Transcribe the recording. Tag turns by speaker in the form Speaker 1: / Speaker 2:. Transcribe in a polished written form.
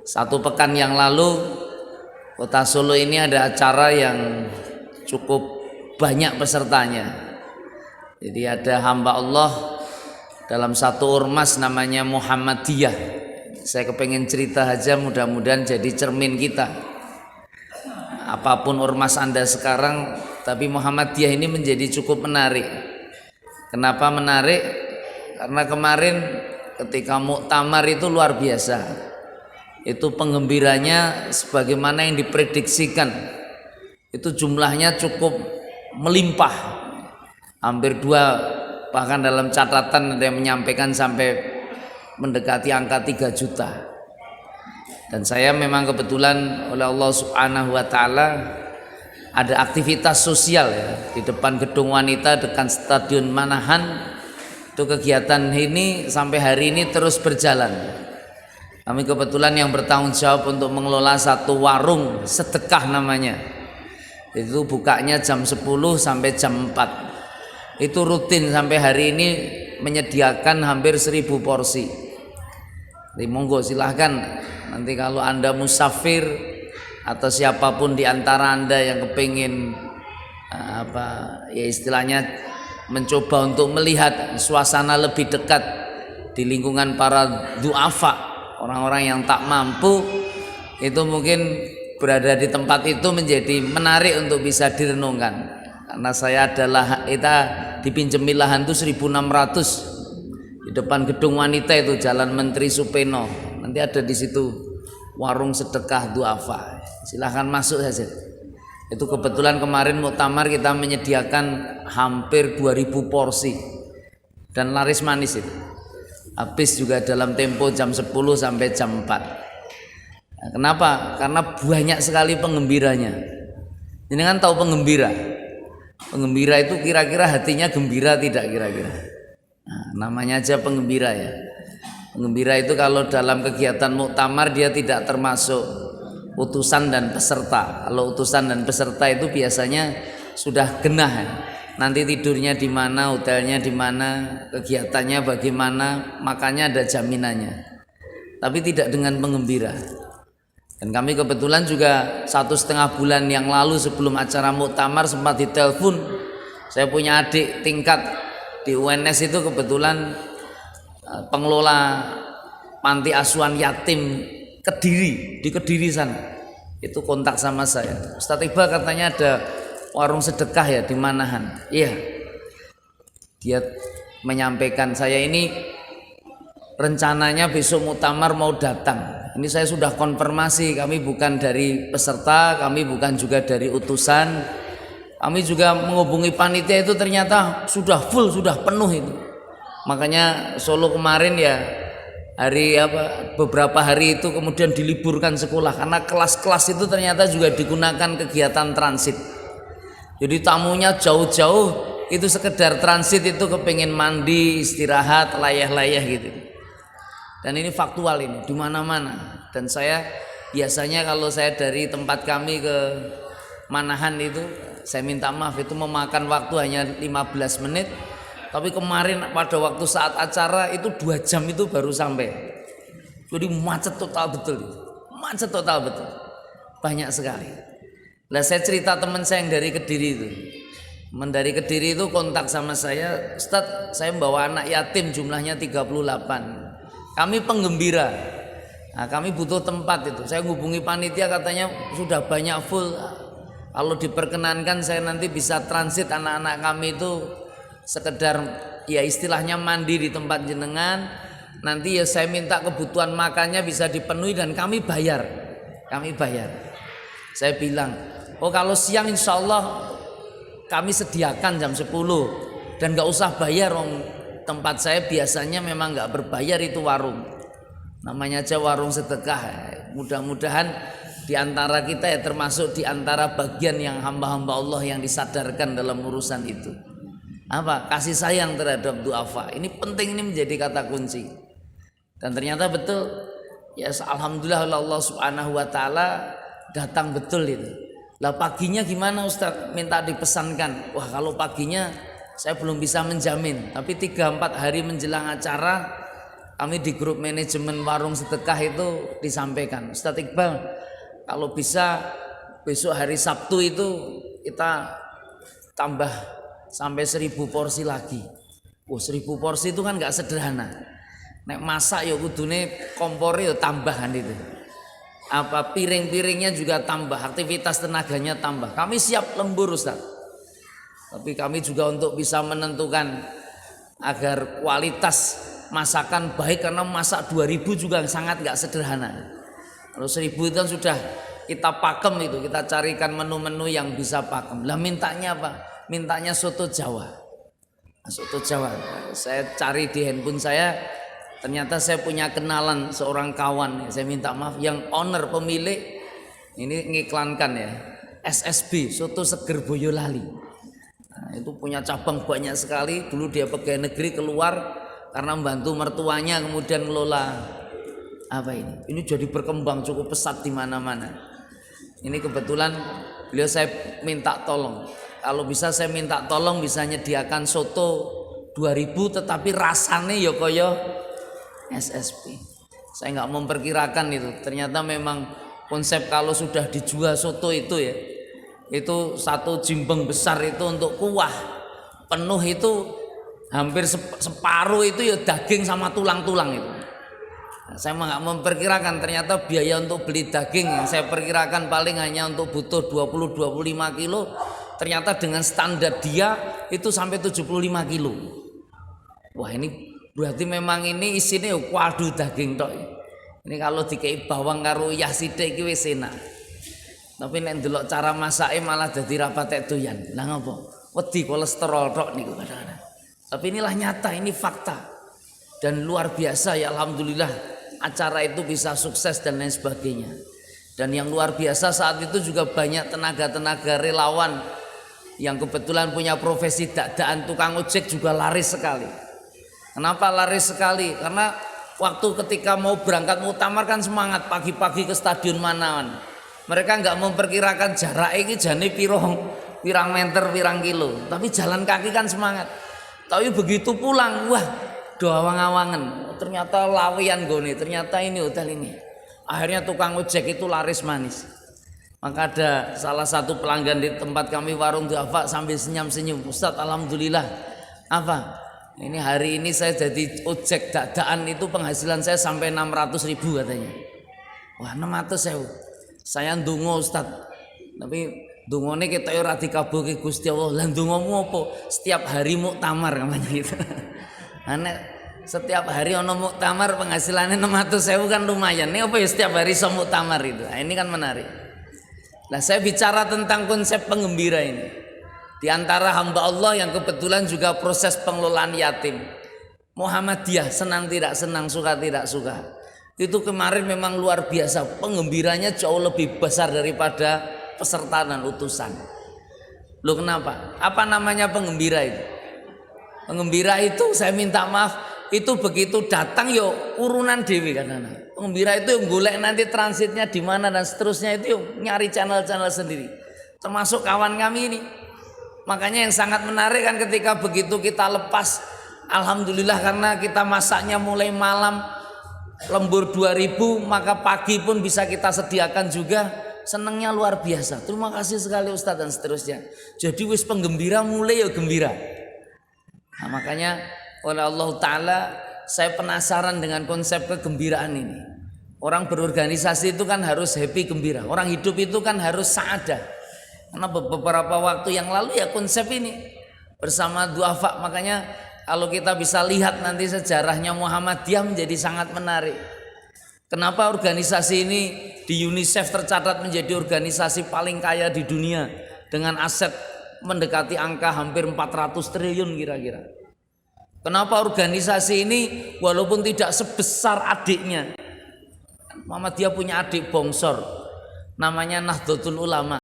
Speaker 1: Satu pekan yang lalu Kota Solo ini ada acara yang cukup banyak pesertanya. Jadi ada hamba Allah dalam satu ormas namanya Muhammadiyah. Saya kepengen cerita aja, mudah-mudahan jadi cermin kita. Apapun ormas Anda sekarang, tapi Muhammadiyah ini menjadi cukup menarik. Kenapa menarik? Karena kemarin ketika muktamar itu luar biasa. Itu penggembiranya sebagaimana yang diprediksikan. Itu jumlahnya cukup melimpah. Hampir 2, bahkan dalam catatan ada yang menyampaikan sampai mendekati angka 3 juta. Dan saya memang kebetulan oleh Allah Subhanahu wa taala ada aktivitas sosial ya di depan gedung wanita dekat Stadion Manahan. Itu kegiatan ini sampai hari ini terus berjalan. Kami kebetulan yang bertanggung jawab untuk mengelola satu warung sedekah namanya. Itu bukanya jam 10 sampai jam 4. Itu rutin sampai hari ini menyediakan hampir 1000 porsi. Jadi monggo silahkan, nanti kalau Anda musafir atau siapapun di antara Anda yang kepingin ya istilahnya mencoba untuk melihat suasana lebih dekat di lingkungan para du'afa, orang-orang yang tak mampu, itu mungkin berada di tempat itu menjadi menarik untuk bisa direnungkan. Karena saya adalah kita dipinjemi lahan itu 1600 di depan gedung wanita itu Jalan Menteri Supeno. Nanti ada di situ warung sedekah du'afa. Silahkan masuk saja. Itu kebetulan kemarin muktamar kita menyediakan hampir 2000 porsi dan laris manis itu. Habis juga dalam tempo jam 10 sampai jam 4. Nah, kenapa? Karena banyak sekali penggembiranya. Ini kan tahu penggembira. Penggembira itu kira-kira hatinya gembira tidak kira-kira? Nah, namanya aja penggembira ya. Penggembira itu kalau dalam kegiatan muktamar dia tidak termasuk utusan dan peserta. Kalau utusan dan peserta itu biasanya sudah genah ya. Nanti tidurnya di mana, hotelnya di mana, kegiatannya bagaimana, makanya ada jaminannya. Tapi tidak dengan penggembira. Dan kami kebetulan juga 1,5 bulan yang lalu sebelum acara muktamar sempat ditelepon. Saya punya adik tingkat di UNS itu kebetulan pengelola panti asuhan yatim Kediri, di Kediri sana. Itu kontak sama saya. Ustaz Iqbal katanya ada warung sedekah ya di Manahan. Iya. Dia menyampaikan, saya ini rencananya besok muktamar mau datang. Ini saya sudah konfirmasi, kami bukan dari peserta, kami bukan juga dari utusan. Kami juga menghubungi panitia itu ternyata sudah full, sudah penuh itu. Makanya Solo kemarin ya beberapa hari itu kemudian diliburkan sekolah karena kelas-kelas itu ternyata juga digunakan kegiatan transit. Jadi tamunya jauh-jauh itu sekedar transit itu kepingin mandi, istirahat, layah-layah gitu. Dan ini faktual ini di mana-mana. Dan saya biasanya kalau saya dari tempat kami ke Manahan itu, saya minta maaf itu memakan waktu hanya 15 menit. Tapi kemarin pada waktu saat acara itu 2 jam itu baru sampai. Jadi macet total betul. Macet total betul. Banyak sekali. Lah saya cerita teman saya yang dari Kediri itu. Dari Kediri itu kontak sama saya, Ustaz, saya membawa anak yatim jumlahnya 38. Kami penggembira. Nah, kami butuh tempat itu. Saya hubungi panitia katanya sudah banyak full. Kalau diperkenankan saya nanti bisa transit anak-anak kami itu sekedar ya istilahnya mandi di tempat jenengan. Nanti ya saya minta kebutuhan makannya bisa dipenuhi dan kami bayar. Kami bayar. Saya bilang, oh kalau siang insya Allah kami sediakan jam 10 dan gak usah bayar, tempat saya biasanya memang gak berbayar itu warung. Namanya aja warung sedekah. Mudah-mudahan diantara kita ya termasuk diantara bagian yang hamba-hamba Allah yang disadarkan dalam urusan itu. Apa? Kasih sayang terhadap du'afa. Ini penting, ini menjadi kata kunci. Dan ternyata betul. Ya alhamdulillah Allah Subhanahu wa taala datang betul itu. Lah paginya gimana Ustaz? Minta dipesankan. Wah kalau paginya saya belum bisa menjamin. Tapi 3-4 hari menjelang acara kami di grup manajemen warung sedekah itu disampaikan, Ustadz Iqbal, kalau bisa besok hari Sabtu itu kita tambah sampai 1000 porsi lagi. 1000 porsi itu kan nggak sederhana. Nek masak ya kudune kompore ya tambahan itu. Apa piring-piringnya juga tambah, aktivitas tenaganya tambah. Kami siap lembur Ustaz. Tapi kami juga untuk bisa menentukan agar kualitas masakan baik, karena masak 2000 juga sangat nggak sederhana. Kalau 1000 itu kan sudah kita pakem itu, kita carikan menu-menu yang bisa pakem. Lah mintanya apa? Mintanya soto Jawa. Soto Jawa. Saya cari di handphone saya, ternyata saya punya kenalan seorang kawan. Saya minta maaf, yang owner pemilik ini ngiklankan ya, SSB Soto Seger Boyolali. Nah, itu punya cabang banyak sekali. Dulu dia pegawai negeri keluar karena membantu mertuanya, kemudian ngelola apa ini. Ini jadi berkembang cukup pesat di mana-mana. Ini kebetulan beliau saya minta tolong. Kalau bisa saya minta tolong bisa nyediakan soto 2000 tetapi rasanya ya kaya SSB. Saya nggak memperkirakan itu. Ternyata memang konsep kalau sudah dijual soto itu ya, itu satu jimbeng besar itu untuk kuah penuh itu hampir separuh itu ya daging sama tulang-tulang itu. Nah, saya nggak memperkirakan ternyata biaya untuk beli daging yang saya perkirakan paling hanya untuk butuh 20-25 kilo, ternyata dengan standar dia itu sampai 75 kilo. Wah ini berarti memang ini isinya kuadu daging tok. Ini kalau dikei bawang karo uyah sithik iki wis enak. Tapi nek ndelok cara masake malah dadi ra patek doyan. Lah ngopo? Wedi kolesterol tok niku kadang-kadang. Tapi inilah nyata, ini fakta. Dan luar biasa ya alhamdulillah acara itu bisa sukses dan lain sebagainya. Dan yang luar biasa saat itu juga banyak tenaga-tenaga relawan yang kebetulan punya profesi dak-dakan tukang ojek juga laris sekali. Kenapa laris sekali? Karena waktu ketika mau berangkat muktamar kan semangat pagi-pagi ke stadion Manahan. Mereka nggak memperkirakan jarak ini jane pirang meter pirang kilo, tapi jalan kaki kan semangat. Tapi begitu pulang, wah doawang-awangan. Ternyata lawian gone, ternyata ini hotel ini. Akhirnya tukang ojek itu laris manis. Maka ada salah satu pelanggan di tempat kami warung duafa sambil senyum-senyum, Ustadz alhamdulillah apa? Ini hari ini saya jadi ojek dadakan itu penghasilan saya sampai 600.000 katanya. Wah 600.000. Saya ndonga Ustadz. Tapi ndongane kita ora dikabulke Gusti Allah. Lah ndongamu apa? Setiap hari muktamar namanya gitu. Anak setiap hari ono muktamar penghasilannya 600.000 kan lumayan. Ini apa ya setiap hari so muktamar itu. Nah, ini kan menarik. Nah saya bicara tentang konsep penggembira ini. Di antara hamba Allah yang kebetulan juga proses pengelolaan yatim. Muhammadiyah, senang tidak senang, suka tidak suka. Itu kemarin memang luar biasa. Penggembiranya jauh lebih besar daripada peserta dan utusan. Loh kenapa? Apa namanya penggembira itu? Penggembira itu saya minta maaf, itu begitu datang yo urunan dewi kadang-kadang. Penggembira itu yang golek nanti transitnya di mana dan seterusnya itu nyari channel-channel sendiri. Termasuk kawan kami ini. Makanya yang sangat menarik kan ketika begitu kita lepas, alhamdulillah karena kita masaknya mulai malam, lembur 2000, maka pagi pun bisa kita sediakan juga. Senangnya luar biasa. Terima kasih sekali Ustadz dan seterusnya. Jadi wis penggembira mulai ya gembira. Nah, makanya oleh Allah Ta'ala saya penasaran dengan konsep kegembiraan ini. Orang berorganisasi itu kan harus happy gembira. Orang hidup itu kan harus saadah. Karena beberapa waktu yang lalu ya konsep ini bersama duafa. Makanya kalau kita bisa lihat nanti sejarahnya Muhammadiyah menjadi sangat menarik. Kenapa organisasi ini di UNICEF tercatat menjadi organisasi paling kaya di dunia dengan aset mendekati angka hampir 400 triliun kira-kira. Kenapa organisasi ini walaupun tidak sebesar adiknya, Muhammadiyah punya adik bongsor namanya Nahdlatul Ulama.